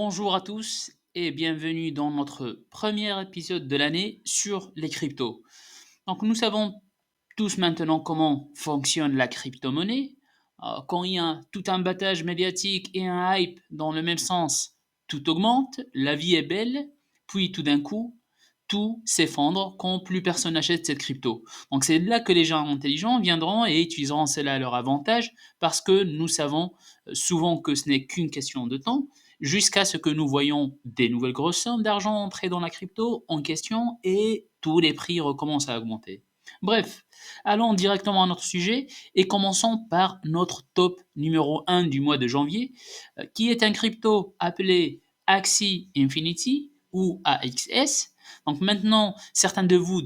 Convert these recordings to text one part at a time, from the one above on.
Bonjour à tous et bienvenue dans notre premier épisode de l'année sur les cryptos. Donc nous savons tous maintenant comment fonctionne la crypto-monnaie. Quand il y a tout un battage médiatique et un hype dans le même sens, tout augmente, la vie est belle, puis tout d'un coup, tout s'effondre quand plus personne n'achète cette crypto. Donc c'est là que les gens intelligents viendront et utiliseront cela à leur avantage parce que nous savons souvent que ce n'est qu'une question de temps jusqu'à ce que nous voyons des nouvelles grosses sommes d'argent entrer dans la crypto en question et tous les prix recommencent à augmenter. Bref, allons directement à notre sujet et commençons par notre top numéro 1 du mois de janvier, qui est un crypto appelé Axie Infinity ou AXS. Donc maintenant, certains de vous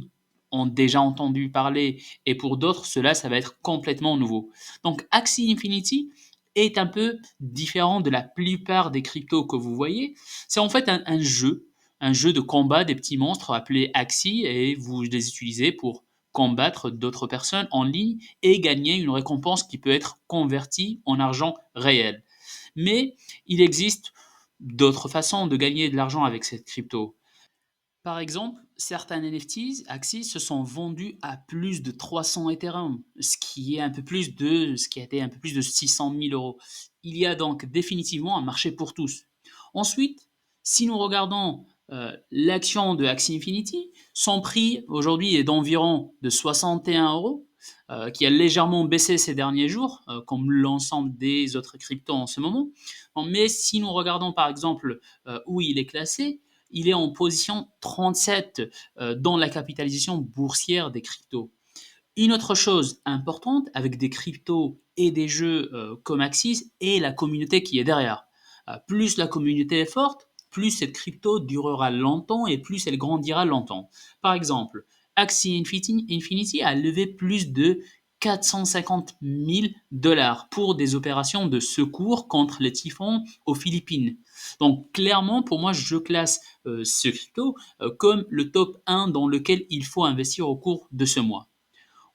ont déjà entendu parler et pour d'autres, cela, ça va être complètement nouveau. Donc Axie Infinity est un peu différent de la plupart des cryptos que vous voyez. C'est en fait un jeu de combat des petits monstres appelés Axie et vous les utilisez pour combattre d'autres personnes en ligne et gagner une récompense qui peut être convertie en argent réel. Mais il existe d'autres façons de gagner de l'argent avec cette crypto. Par exemple, certains NFTs Axie se sont vendus à plus de 300 Ethereum, ce qui a été un peu plus de 600 000 euros. Il y a donc définitivement un marché pour tous. Ensuite, si nous regardons l'action de Axie Infinity, son prix aujourd'hui est d'environ de 61 euros, qui a légèrement baissé ces derniers jours, comme l'ensemble des autres cryptos en ce moment. Mais si nous regardons par exemple où il est classé, il est en position 37 dans la capitalisation boursière des cryptos. Une autre chose importante avec des cryptos et des jeux comme Axis est la communauté qui est derrière. Plus la communauté est forte, plus cette crypto durera longtemps et plus elle grandira longtemps. Par exemple, Axie Infinity a levé plus de 450 000 dollars pour des opérations de secours contre les typhons aux Philippines. Donc clairement, pour moi, je classe ce crypto comme le top 1 dans lequel il faut investir au cours de ce mois.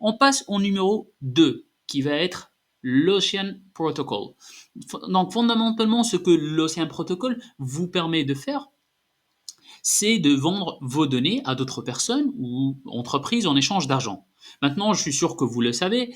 On passe au numéro 2, qui va être l'Ocean Protocol. Donc fondamentalement, ce que l'Ocean Protocol vous permet de faire, c'est de vendre vos données à d'autres personnes ou entreprises en échange d'argent. Maintenant, je suis sûr que vous le savez,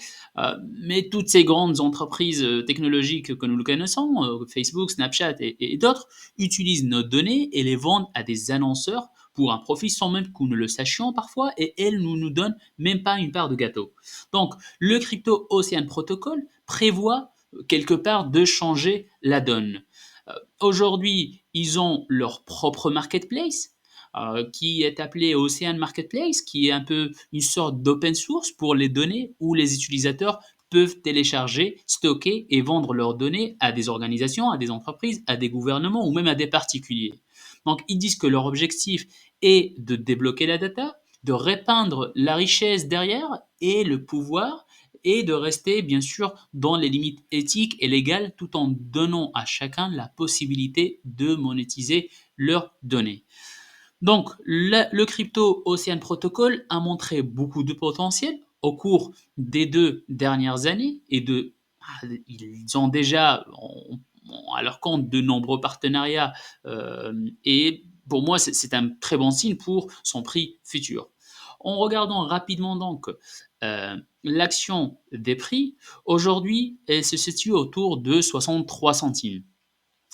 mais toutes ces grandes entreprises technologiques que nous le connaissons, Facebook, Snapchat et d'autres, utilisent nos données et les vendent à des annonceurs pour un profit sans même que nous le sachions parfois, et elles ne nous donnent même pas une part de gâteau. Donc, le Crypto Ocean Protocol prévoit quelque part de changer la donne. Aujourd'hui, ils ont leur propre marketplace qui est appelé Ocean Marketplace, qui est un peu une sorte d'open source pour les données où les utilisateurs peuvent télécharger, stocker et vendre leurs données à des organisations, à des entreprises, à des gouvernements ou même à des particuliers. Donc, ils disent que leur objectif est de débloquer la data, de répandre la richesse derrière et le pouvoir et de rester bien sûr dans les limites éthiques et légales tout en donnant à chacun la possibilité de monétiser leurs données. Donc le crypto Ocean Protocol a montré beaucoup de potentiel au cours des 2 dernières années et ils ont déjà à leur compte de nombreux partenariats et pour moi c'est un très bon signe pour son prix futur. En regardant rapidement donc l'action des prix, aujourd'hui, elle se situe autour de 63 centimes,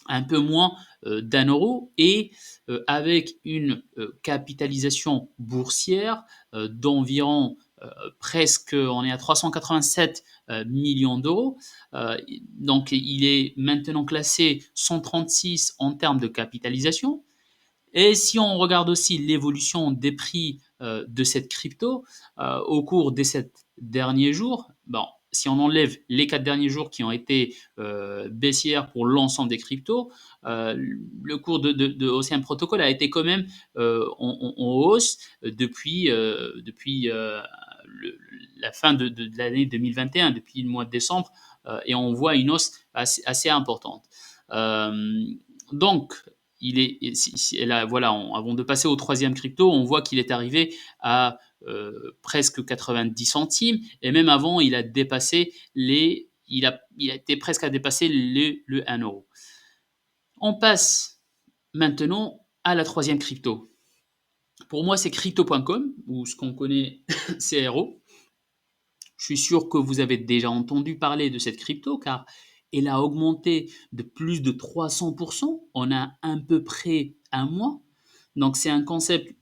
un peu moins d'1 euro, et avec une capitalisation boursière d'environ presque, on est à 387 millions d'euros. Euh, donc il est maintenant classé 136 en termes de capitalisation. Et si on regarde aussi l'évolution des prix de cette crypto au cours des 7 derniers jours, bon, si on enlève les 4 derniers jours qui ont été baissières pour l'ensemble des cryptos, le cours de Ocean Protocol a été quand même en hausse depuis la fin de l'année 2021, depuis le mois de décembre, et on voit une hausse assez importante. Euh, donc, là, voilà, avant de passer au troisième crypto, on voit qu'il est arrivé à presque 90 centimes, et même avant, il a été presque à dépasser le 1 euro. On passe maintenant à la troisième crypto. Pour moi, c'est crypto.com ou ce qu'on connaît CRO. Je suis sûr que vous avez déjà entendu parler de cette crypto car elle a augmenté de plus de 300% en à peu près un mois. Donc c'est un concept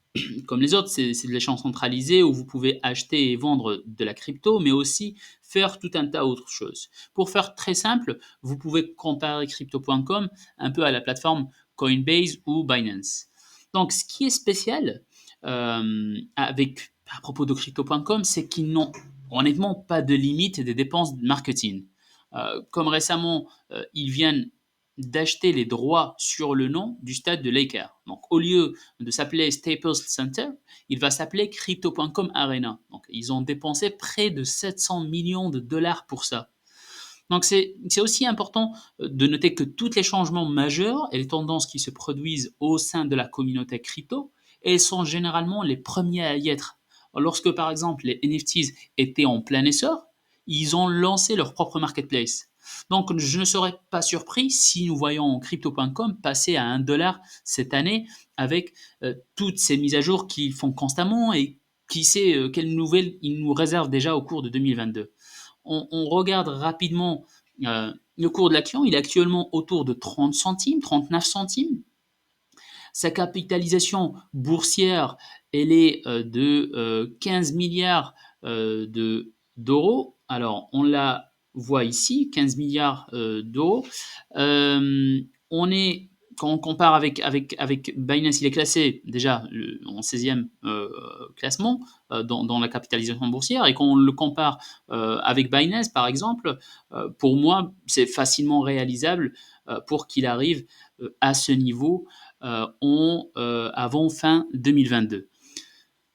comme les autres, c'est de l'échange centralisé où vous pouvez acheter et vendre de la crypto, mais aussi faire tout un tas d'autres choses. Pour faire très simple, vous pouvez comparer crypto.com un peu à la plateforme Coinbase ou Binance. Donc ce qui est spécial à propos de crypto.com, c'est qu'ils n'ont honnêtement pas de limite des dépenses de marketing. Comme récemment, ils viennent d'acheter les droits sur le nom du stade de Lakers. Donc, au lieu de s'appeler Staples Center, il va s'appeler Crypto.com Arena. Donc, ils ont dépensé près de 700 millions de dollars pour ça. Donc, c'est aussi important de noter que tous les changements majeurs et les tendances qui se produisent au sein de la communauté crypto, elles sont généralement les premiers à y être. Lorsque, par exemple, les NFTs étaient en plein essor, ils ont lancé leur propre marketplace. Donc, je ne serais pas surpris si nous voyons crypto.com passer à 1 dollar cette année avec toutes ces mises à jour qu'ils font constamment et qui sait quelles nouvelles ils nous réservent déjà au cours de 2022. On regarde rapidement le cours de l'action, il est actuellement autour de 30 centimes, 39 centimes. Sa capitalisation boursière, elle est de 15 milliards d'euros. Alors, on la voit ici, 15 milliards d'euros. On est, quand on compare avec Binance, il est classé déjà en 16e classement dans la capitalisation boursière. Et quand on le compare avec Binance, par exemple, pour moi, c'est facilement réalisable pour qu'il arrive à ce niveau avant fin 2022.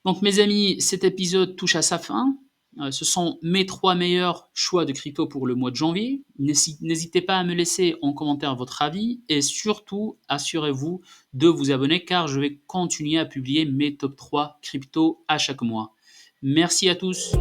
Donc mes amis, cet épisode touche à sa fin. Ce sont mes 3 meilleurs choix de crypto pour le mois de janvier. N'hésitez pas à me laisser en commentaire votre avis et surtout assurez-vous de vous abonner car je vais continuer à publier mes top 3 crypto à chaque mois. Merci à tous.